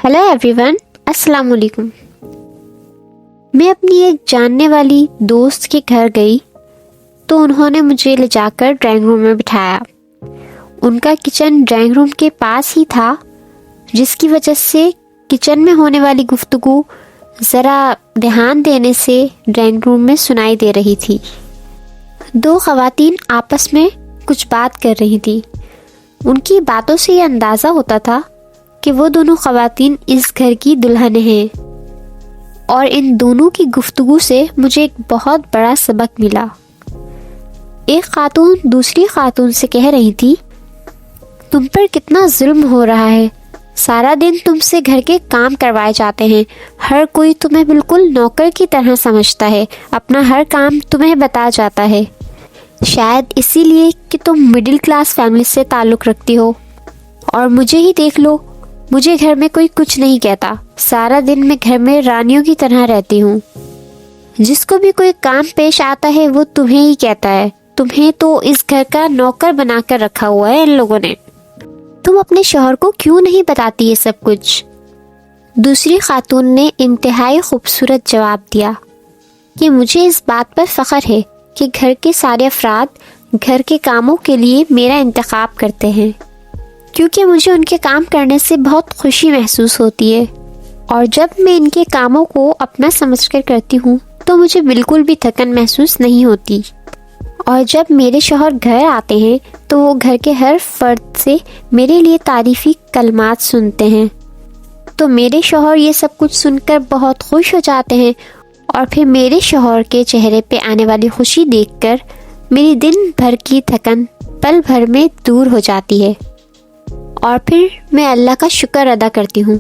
Hello every one, السلام علیکم۔ میں اپنی ایک جاننے والی دوست کے گھر گئی تو انہوں نے مجھے لے جا کر ڈرائنگ روم میں بٹھایا۔ ان کا کچن ڈرائنگ روم کے پاس ہی تھا، جس کی وجہ سے کچن میں ہونے والی گفتگو ذرا دھیان دینے سے ڈرائنگ روم میں سنائی دے رہی تھی۔ دو خواتین آپس میں کچھ بات کر رہی تھی۔ ان کی باتوں سے یہ اندازہ ہوتا تھا کہ وہ دونوں خواتین اس گھر کی دلہنیں ہیں، اور ان دونوں کی گفتگو سے مجھے ایک بہت بڑا سبق ملا۔ ایک خاتون دوسری خاتون سے کہہ رہی تھی، تم پر کتنا ظلم ہو رہا ہے، سارا دن تم سے گھر کے کام کروائے جاتے ہیں، ہر کوئی تمہیں بالکل نوکر کی طرح سمجھتا ہے، اپنا ہر کام تمہیں بتا جاتا ہے، شاید اسی لیے کہ تم مڈل کلاس فیملی سے تعلق رکھتی ہو۔ اور مجھے ہی دیکھ لو، مجھے گھر میں کوئی کچھ نہیں کہتا، سارا دن میں گھر میں رانیوں کی طرح رہتی ہوں، جس کو بھی کوئی کام پیش آتا ہے وہ تمہیں ہی کہتا ہے، تمہیں تو اس گھر کا نوکر بنا کر رکھا ہوا ہے ان لوگوں نے، تم اپنے شوہر کو کیوں نہیں بتاتی یہ سب کچھ؟ دوسری خاتون نے انتہائی خوبصورت جواب دیا کہ مجھے اس بات پر فخر ہے کہ گھر کے سارے افراد گھر کے کاموں کے لیے میرا انتخاب کرتے ہیں، کیونکہ مجھے ان کے کام کرنے سے بہت خوشی محسوس ہوتی ہے، اور جب میں ان کے کاموں کو اپنا سمجھ کر کرتی ہوں تو مجھے بالکل بھی تھکن محسوس نہیں ہوتی، اور جب میرے شوہر گھر آتے ہیں تو وہ گھر کے ہر فرد سے میرے لیے تعریفی کلمات سنتے ہیں، تو میرے شوہر یہ سب کچھ سن کر بہت خوش ہو جاتے ہیں، اور پھر میرے شوہر کے چہرے پہ آنے والی خوشی دیکھ کر میری دن بھر کی تھکن پل بھر میں دور ہو جاتی ہے، اور پھر میں اللہ کا شکر ادا کرتی ہوں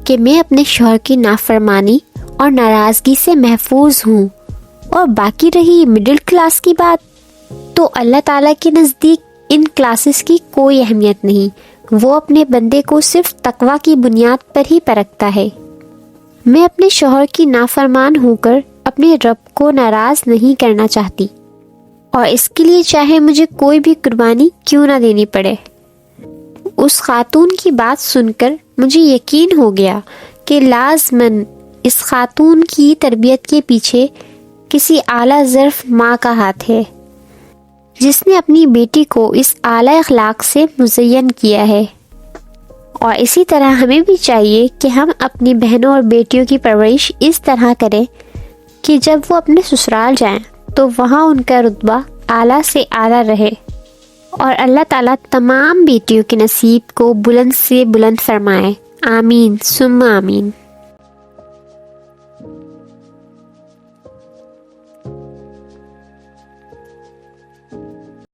کہ میں اپنے شوہر کی نافرمانی اور ناراضگی سے محفوظ ہوں۔ اور باقی رہی مڈل کلاس کی بات، تو اللہ تعالیٰ کے نزدیک ان کلاسز کی کوئی اہمیت نہیں، وہ اپنے بندے کو صرف تقویٰ کی بنیاد پر ہی پرکھتا ہے۔ میں اپنے شوہر کی نافرمان ہو کر اپنے رب کو ناراض نہیں کرنا چاہتی، اور اس کے لیے چاہے مجھے کوئی بھی قربانی کیوں نہ دینی پڑے۔ اس خاتون کی بات سن کر مجھے یقین ہو گیا کہ لازماً اس خاتون کی تربیت کے پیچھے کسی اعلیٰ ظرف ماں کا ہاتھ ہے، جس نے اپنی بیٹی کو اس اعلیٰ اخلاق سے مزین کیا ہے۔ اور اسی طرح ہمیں بھی چاہیے کہ ہم اپنی بہنوں اور بیٹیوں کی پرورش اس طرح کریں کہ جب وہ اپنے سسرال جائیں تو وہاں ان کا رتبہ اعلیٰ سے اعلیٰ رہے، اور اللہ تعالیٰ تمام بیٹیوں کے نصیب کو بلند سے بلند فرمائے، آمین ثم آمین۔